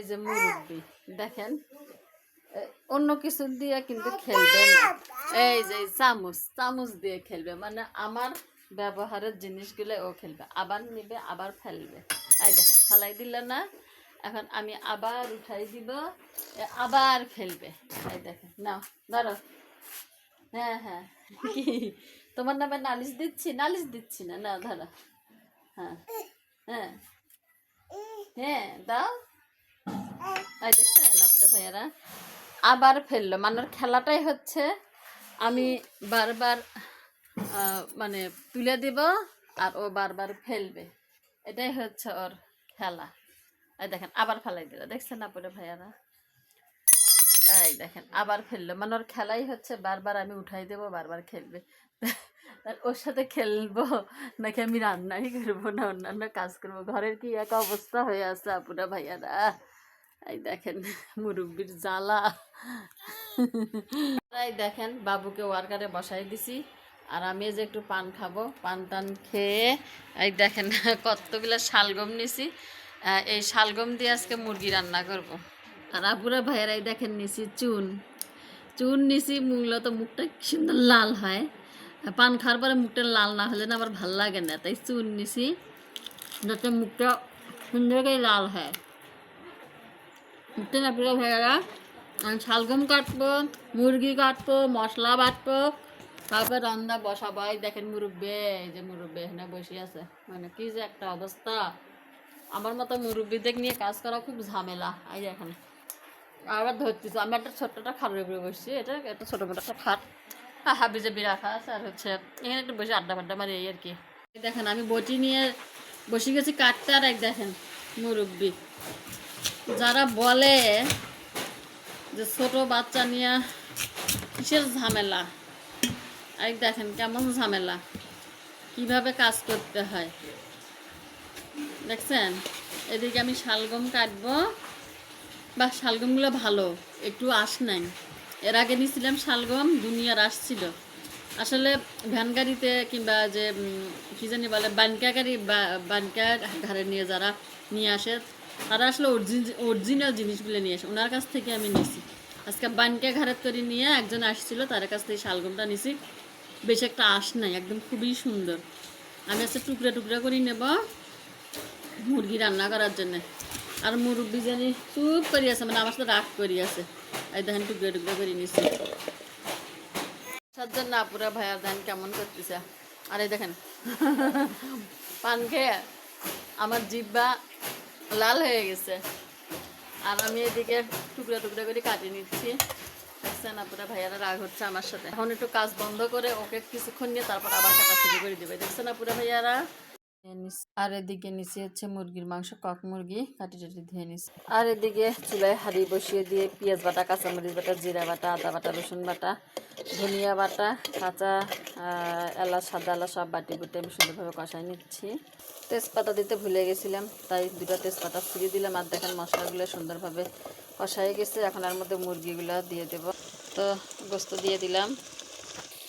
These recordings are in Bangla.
এই যে মুরব্বি দেখেন অন্য কিছু দিয়ে কিন্তু খেলবে না। এই যে চামচ চামচ দিয়ে খেলবে, মানে আমার ব্যবহারের জিনিসগুলো ও খেলবে, আবার নিবে আবার ফেলবে। এই দেখেন ফালাই দিল না, এখন আমি আবার উঠাই দিব, আবার খেলবে। এই দেখেন নাও ধরো। হ্যাঁ হ্যাঁ কি তোমার নামে নালিশ দিচ্ছি? নালিশ দিচ্ছি না, না ধরো। হ্যাঁ হ্যাঁ হ্যাঁ দাও। এই দেখছেন আপনার ভাইয়ারা আবার ফেললো, মানে ওর খেলাটাই হচ্ছে আমি বারবার মানে তুলে দিব আর ও বারবার ফেলবে, এটাই হচ্ছে ওর খেলা। এই দেখেন আবার ফেলাই দিল, দেখছেন আপনার ভাইয়ারা? এই দেখেন আবার ফেললো, মানে ওর খেলাই হচ্ছে বারবার আমি উঠাই দেবো বারবার খেলবে। ওর সাথে খেলবো নাকি আমি রান্নাই করবো না অন্যান্য কাজ করবো, ঘরের কি এক অবস্থা হয়ে আছে আপুরা ভাইয়ারা। এই দেখেন মুরব্বির জ্বালা। এই দেখেন বাবুকে ওয়ার্কারে বসাই দিছি, আর আমি যে একটু পান খাবো, পান টান খেয়ে এই দেখেন কতগুলো শালগম নিছি, এই শালগম দিয়ে আজকে মুরগি রান্না করব। আর আপুরা ভাইয়েরাই দেখেন নিছি চুন, চুন নিছি মূলত মুখটা সুন্দর লাল হয়, পান খাওয়ার পরে মুখটা লাল না হলে না আবার ভাল লাগে না, তাই চুন নিছি যাতে মুখটা সুন্দর করে লাল হয়। বুঝতেন আপুরা ভাইয়েরা? আমি শালগম কাটবো, মুরগি কাটবো, মশলা বাটবো, তারপর রান্না বসাবো। এই দেখেন মুরব্বি, এই যে মুরব্বি এখানে বসে আছে, মানে কি যে একটা অবস্থা। আমার মতো মুরব্বিদের নিয়ে কাজ করা খুব ঝামেলা। এই দেখেন আবার ধরতেছে, আমি একটা ছোট্টটা খাটের উপরে বসছি, এটা একটা ছোটো মোটো একটা খাট, হাবি জাবি রাখা আছে, আর হচ্ছে এখানে একটু বসে আড্ডা ফাড্ডা মারি এই আর কি। দেখেন আমি বটি নিয়ে বসে গেছি কাটতে, আর এক দেখেন মুরব্বি। যারা বলে যে ছোট বাচ্চা নিয়ে কিসের ঝামেলা, এই দেখেন কেমন ঝামেলা, কিভাবে কাজ করতে হয় দেখছেন। এদিকে আমি শালগম কাটবো, বা শালগমগুলো ভালো একটু আঁশ নাই, এর আগে নিয়েছিলাম শালগম দুনিয়ার আসছিল। আসলে ভ্যান গাড়িতে কিংবা যে কী জানি বলে বানকা গাড়ি বা বানকা ঘাড়ে নিয়ে যারা নিয়ে আসে, তারা আসলে অরিজিনাল জিনিসগুলো নিয়ে আসে, ওনার কাছ থেকে আমি নিয়েছি। আজকে বানকা ঘাড়ের তৈরি নিয়ে একজন আসছিল, তার কাছ থেকে শালগমটা নিয়েছি, বেশ একটা আঁশ নাই, একদম খুবই সুন্দর। আমি আজকে টুকরা টুকরা করে নেব মুরগি রান্না করার জন্য। আর মুরব্বি জানি চুপ করি আছে, মানে আমার সাথে রাগ করি আছে। এই দেখেন টুকরা টুকরা করে নিচ্ছি তার জন্য। আপুরা ভাইয়া দেন কেমন করতেছে। আর এই দেখেন পান খেয়ে আমার জিব্বা লাল হয়ে গেছে, আর আমি এদিকে টুকরা টুকরা করে কাটিয়ে নিচ্ছি। দেখছেন আপুরা ভাইয়ারা রাগ হচ্ছে আমার সাথে। এখন একটু কাজ বন্ধ করে ওকে কিছুক্ষণ নিয়ে তারপর আবার কাটা শুরু করে দেবে, দেখছেন আপুরা ভাইয়ারা। আর এদিকে নিচে হচ্ছে মুরগির মাংস, কক মুরগি কাটি টাটি ধুয়ে নিচ্ছি। আর এদিকে চুলায় হাঁড়ি বসিয়ে দিয়ে পেঁয়াজ বাটা, কাঁচামরিচ বাটা, জিরা বাটা, আদা বাটা, রসুন বাটা, ধনিয়া বাটা, কাঁচা এলাচ, সাদা এলাচ সব বাটি বুটে আমি সুন্দরভাবে কষাই নিচ্ছি। তেজপাতা দিতে ভুলে গেছিলাম, তাই দুটো তেজপাতা ছিঁড়ে দিলাম। আর দেখেন মশলাগুলো সুন্দরভাবে কষাই গেছে, এখন এর মধ্যে মুরগিগুলো দিয়ে দেব। তো গোস্ত দিয়ে দিলাম,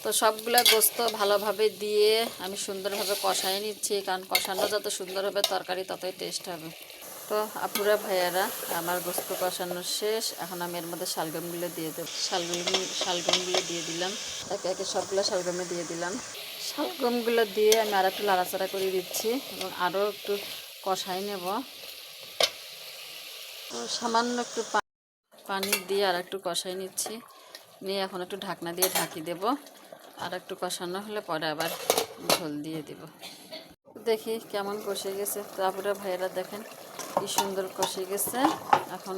তো সবগুলা গোস্ত ভালোভাবে দিয়ে আমি সুন্দরভাবে কষাই নিচ্ছি, কারণ কষানো যত সুন্দর হবে তরকারি ততই টেস্ট হবে। তো আপুরা ভাইয়ারা আমার গোস্ত কষানো শেষ, এখন আমি এর মধ্যে শালগমগুলো দিয়ে দেবো। শালগমগুলো দিয়ে দিলাম, একে একে সবগুলো শালগমে দিয়ে দিলাম। শালগমগুলো দিয়ে আমি আর একটু লাড়াচাড়া করে দিচ্ছি এবং আরও একটু কষাই নেব। তো সামান্য একটু পানি দিয়ে আর একটু কষাই নিচ্ছি, নিয়ে এখন একটু ঢাকনা দিয়ে ঢাকি দেব। আর একটু কষানো হলে পরে আবার ঝোল দিয়ে দিব। দেখি কেমন কষে গেছে। তারপরে ভাইয়েরা দেখেন কি সুন্দর কষে গেছে। এখন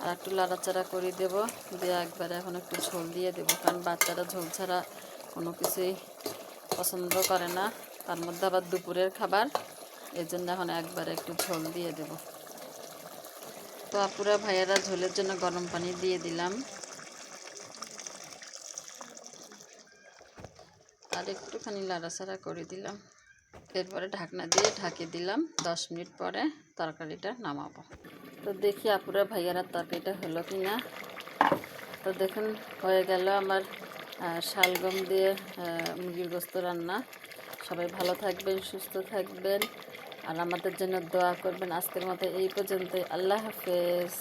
আর একটু লাড়াচাড়া করে দেব, দিয়ে একবারে এখন একটু ঝোল দিয়ে দেব, কারণ বাচ্চারা ঝোল ছাড়া কোনো কিছুই পছন্দ করে না, তার মধ্যে আবার দুপুরের খাবার, এর জন্য এখন একবারে একটু ঝোল দিয়ে দেব। তো আপুরা ভাইয়েরা ঝোলের জন্য গরম পানি দিয়ে দিলাম, আর একটুখানি লাড়াচাড়া করে দিলাম। এরপরে ঢাকনা দিয়ে ঢাকিয়ে দিলাম, 10 মিনিট পরে তরকারিটা নামাবো। তো দেখি আপুরা ভাইয়ারা তরকারিটা হলো কি না। তো দেখুন হয়ে গেল আমার শালগম দিয়ে মুরগির গোস্ত রান্না। সবাই ভালো থাকবেন, সুস্থ থাকবেন, আর আমাদের জন্য দোয়া করবেন। আজকের মতো এই পর্যন্তই। আল্লাহ হাফেজ।